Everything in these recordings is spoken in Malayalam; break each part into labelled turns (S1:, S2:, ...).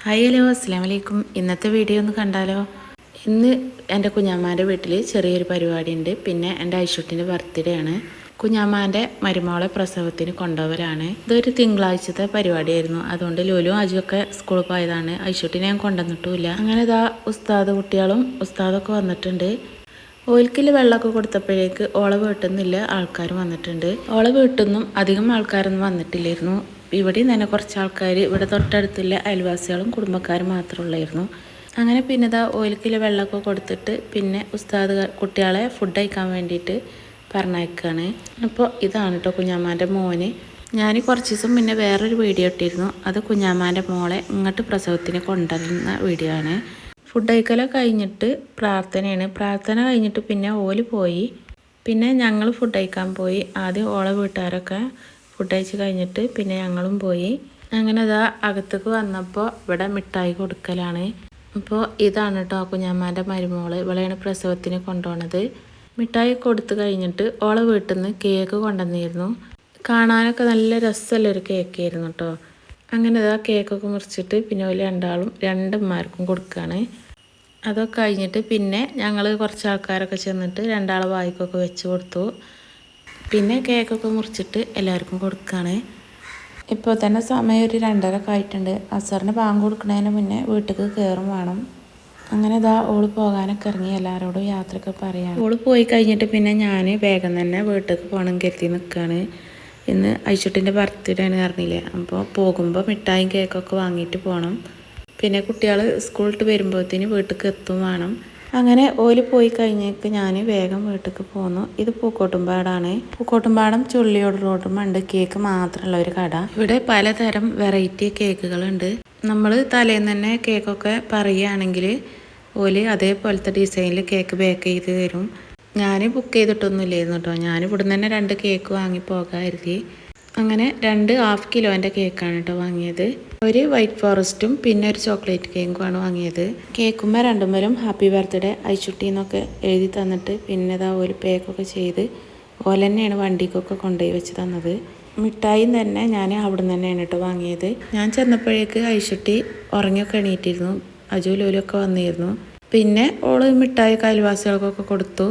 S1: ഹായ് ഹലോ അസ്സലാമു അലൈക്കും. ഇന്നത്തെ വീഡിയോ ഒന്ന് കണ്ടാലോ? ഇന്ന് എൻ്റെ കുഞ്ഞാമ്മാൻ്റെ വീട്ടിൽ ചെറിയൊരു പരിപാടി ഉണ്ട്. പിന്നെ എൻ്റെ ഐശുട്ടിൻ്റെ ബർത്ത്ഡേ ആണ്. കുഞ്ഞാമ്മാൻ്റെ മരുമോളെ പ്രസവത്തിന് കൊണ്ടുപോകലാണ്. ഇതൊരു തിങ്കളാഴ്ചത്തെ പരിപാടിയായിരുന്നു. അതുകൊണ്ട് ലുലും അജുവൊക്കെ സ്കൂളിൽ പോയതാണ്. ഐശുട്ടിനെ ഞാൻ കൊണ്ടുവന്നിട്ടുമില്ല. അങ്ങനെ ഇതാ ഉസ്താദ് കുട്ടികളും ഉസ്താദൊക്കെ വന്നിട്ടുണ്ട്. ഓൽക്കിൽ വെള്ളമൊക്കെ കൊടുത്തപ്പോഴേക്ക് ഓളെ വീട്ടിൽ നിന്നില്ല ആൾക്കാർ വന്നിട്ടുണ്ട്. ഓളെ വീട്ടിൽ നിന്നും അധികം ആൾക്കാരൊന്നും വന്നിട്ടില്ലായിരുന്നു. ഇവിടെയും തന്നെ കുറച്ച് ആൾക്കാർ ഇവിടെ തൊട്ടടുത്തുള്ള അയൽവാസികളും കുടുംബക്കാരും മാത്രമുള്ളായിരുന്നു. അങ്ങനെ പിന്നെ ഇതാ ഓൽക്കിൽ വെള്ളമൊക്കെ കൊടുത്തിട്ട് പിന്നെ ഉസ്താദ് കുട്ടികളെ ഫുഡ് കഴിക്കാൻ വേണ്ടിയിട്ട് പറഞ്ഞയക്കുകയാണ്. അപ്പോൾ ഇതാണ് കേട്ടോ കുഞ്ഞാമ്മാൻ്റെ മോന്. ഞാൻ കുറച്ച് ദിവസം മുന്നേ വേറൊരു വീഡിയോ ഇട്ടിരുന്നു. അത് കുഞ്ഞാമ്മാൻ്റെ മോളെ ഇങ്ങോട്ട് പ്രസവത്തിന് കൊണ്ടുവരുന്ന വീഡിയോ ആണ്. ഫുഡ് കഴിക്കലൊക്കെ കഴിഞ്ഞിട്ട് പ്രാർത്ഥനയാണ്. പ്രാർത്ഥന കഴിഞ്ഞിട്ട് പിന്നെ ഓല് പോയി. പിന്നെ ഞങ്ങൾ ഫുഡ് കഴിക്കാൻ പോയി. ആദ്യം ഓളെ വീട്ടുകാരൊക്കെ ഫുഡ് കഴിച്ച് കഴിഞ്ഞിട്ട് പിന്നെ ഞങ്ങളും പോയി. അങ്ങനെ ഇതാ അകത്തേക്ക് വന്നപ്പോൾ ഇവിടെ മിഠായി കൊടുക്കലാണ്. അപ്പോൾ ഇതാണ് കേട്ടോ കുഞ്ഞാമ്മാൻ്റെ മരുമോള്. ഇവളെയാണ് പ്രസവത്തിന് കൊണ്ടുപോണത്. മിഠായി കൊടുത്തു കഴിഞ്ഞിട്ട് ഓളെ വീട്ടിൽ നിന്ന് കേക്ക് കൊണ്ടുവന്നിരുന്നു. കാണാനൊക്കെ നല്ല രസമുള്ളൊരു കേക്കായിരുന്നു കേട്ടോ. അങ്ങനെ ഇതാ കേക്കൊക്കെ മുറിച്ചിട്ട് പിന്നെ ഓല് രണ്ടാളും രണ്ടുമ്മാർക്കും കൊടുക്കുകയാണ്. അതൊക്കെ കഴിഞ്ഞിട്ട് പിന്നെ ഞങ്ങൾ കുറച്ച് ആൾക്കാരൊക്കെ ചെന്നിട്ട് രണ്ടാളെ വായിക്കൊക്കെ വെച്ച് കൊടുത്തു. പിന്നെ കേക്കൊക്കെ മുറിച്ചിട്ട് എല്ലാവർക്കും കൊടുക്കുകയാണ്. ഇപ്പോൾ തന്നെ സമയം ഒരു 2:30 ആയിട്ടുണ്ട്. അസറിന് ബാങ്ക് കൊടുക്കുന്നതിന് മുന്നേ വീട്ടിലേക്ക് കയറും വേണം. അങ്ങനെ ഇതാ ഓള് പോകാനൊക്കെ ഇറങ്ങി. എല്ലാവരോടും യാത്രയൊക്കെ പറയാം. ഓള് പോയി കഴിഞ്ഞിട്ട് പിന്നെ ഞാൻ വേഗം തന്നെ വീട്ടിലേക്ക് പോകണം കരുതി നിൽക്കുകയാണ്. ഇന്ന് ഐശുട്ടിൻ്റെ ബർത്ത്ഡേ ആണ് പറഞ്ഞില്ലേ. അപ്പോൾ പോകുമ്പോൾ മിഠായും കേക്കൊക്കെ വാങ്ങിയിട്ട് പോകണം. പിന്നെ കുട്ടികൾ സ്കൂളിട്ട് വരുമ്പോഴത്തേന് വീട്ടിലേക്ക് എത്തും വേണം. അങ്ങനെ ഓല് പോയി കഴിഞ്ഞേക്ക് ഞാൻ വേഗം വീട്ടിലേക്ക് പോന്നു. ഇത് പൂക്കോട്ടുംപാടാണ്. പൂക്കോട്ടുംപാടം ചുള്ളിയോട് റോഡുമുണ്ട് കേക്ക് മാത്രമുള്ള ഒരു കട. ഇവിടെ പലതരം വെറൈറ്റി കേക്കുകളുണ്ട്. നമ്മൾ തലേന്ന് തന്നെ കേക്കൊക്കെ പറയുകയാണെങ്കിൽ ഓല് അതേപോലത്തെ ഡിസൈനിൽ കേക്ക് ബേക്ക് ചെയ്ത് തരും. ഞാൻ ബുക്ക് ചെയ്തിട്ടൊന്നുമില്ലായിരുന്നു കേട്ടോ. ഞാൻ ഇവിടുന്ന് തന്നെ 2 കേക്ക് വാങ്ങി പോകാമായിരുന്നു. അങ്ങനെ 2 1/2 കിലോൻ്റെ കേക്കാണ് കേട്ടോ വാങ്ങിയത്. ഒരു വൈറ്റ് ഫോറസ്റ്റും പിന്നെ ഒരു ചോക്ലേറ്റ് കേക്കുമാണ് വാങ്ങിയത്. കേക്കുമ്പോൾ രണ്ടുമേലും ഹാപ്പി ബർത്ത്ഡേ ഐശുട്ടി എന്നൊക്കെ എഴുതി തന്നിട്ട് പിന്നെ ഇതാ ഒരു പേക്കൊക്കെ ചെയ്ത് ഓല തന്നെയാണ് വണ്ടിക്കൊക്കെ കൊണ്ടുപോയി വെച്ച് തന്നത്. മിഠായി തന്നെ ഞാൻ അവിടെ നിന്ന് തന്നെയാണ് കേട്ടോ വാങ്ങിയത്. ഞാൻ ചെന്നപ്പോഴേക്ക് ഐശുട്ടി ഉറങ്ങിയൊക്കെ എണീറ്റിരുന്നു. അജു ലോലൊക്കെ വന്നിരുന്നു. പിന്നെ ഓള് മിഠായി അയൽവാസികൾക്കൊക്കെ കൊടുത്തു.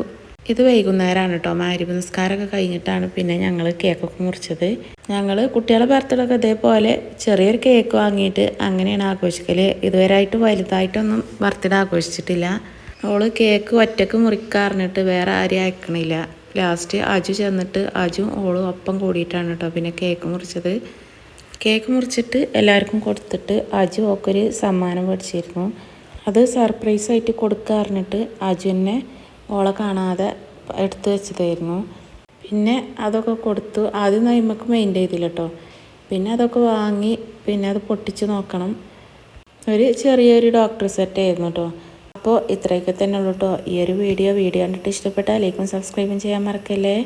S1: ഇത് വൈകുന്നേരമാണ് കേട്ടോ. മഗ്‌രിബ് നിസ്കാരമൊക്കെ കഴിഞ്ഞിട്ടാണ് പിന്നെ ഞങ്ങൾ കേക്കൊക്കെ മുറിച്ചത്. ഞങ്ങൾ കുട്ടികളെ ബർത്ത്ഡേ ഒക്കെ ഇതേപോലെ ചെറിയൊരു കേക്ക് വാങ്ങിയിട്ട് അങ്ങനെയാണ് ആഘോഷിക്കൽ. ഇതുവരെയായിട്ട് വലുതായിട്ടൊന്നും ബർത്ത്ഡേ ആഘോഷിച്ചിട്ടില്ല. ഓള് കേക്ക് ഒറ്റക്ക് മുറിക്കാറിഞ്ഞിട്ട് വേറെ ആരെയും അയക്കണില്ല. ലാസ്റ്റ് അജു ചെന്നിട്ട് അജു ഓളും ഒപ്പം കൂടിയിട്ടാണ് കേട്ടോ പിന്നെ കേക്ക് മുറിച്ചത്. കേക്ക് മുറിച്ചിട്ട് എല്ലാവർക്കും കൊടുത്തിട്ട് അജു ഒക്കെ ഒരു സമ്മാനം മേടിച്ചിരുന്നു. അത് സർപ്രൈസായിട്ട് കൊടുക്കാറിഞ്ഞിട്ട് അജു തന്നെ ഓളെ കാണാതെ എടുത്തു വെച്ചതായിരുന്നു. പിന്നെ അതൊക്കെ കൊടുത്തു. ആദ്യം നമുക്ക് മെയിൻ ചെയ്തില്ല കേട്ടോ. പിന്നെ അതൊക്കെ വാങ്ങി പിന്നെ അത് പൊട്ടിച്ച് നോക്കണം. ഒരു ചെറിയൊരു ഡോക്ടർ സെറ്റായിരുന്നു കേട്ടോ. അപ്പോൾ ഇത്രയൊക്കെ തന്നെ ഉള്ളൂ കേട്ടോ ഈ ഒരു വീഡിയോ കണ്ടിട്ട് ഇഷ്ടപ്പെട്ടാൽ ലൈക്കും സബ്സ്ക്രൈബും ചെയ്യാൻ മറക്കല്ലേ.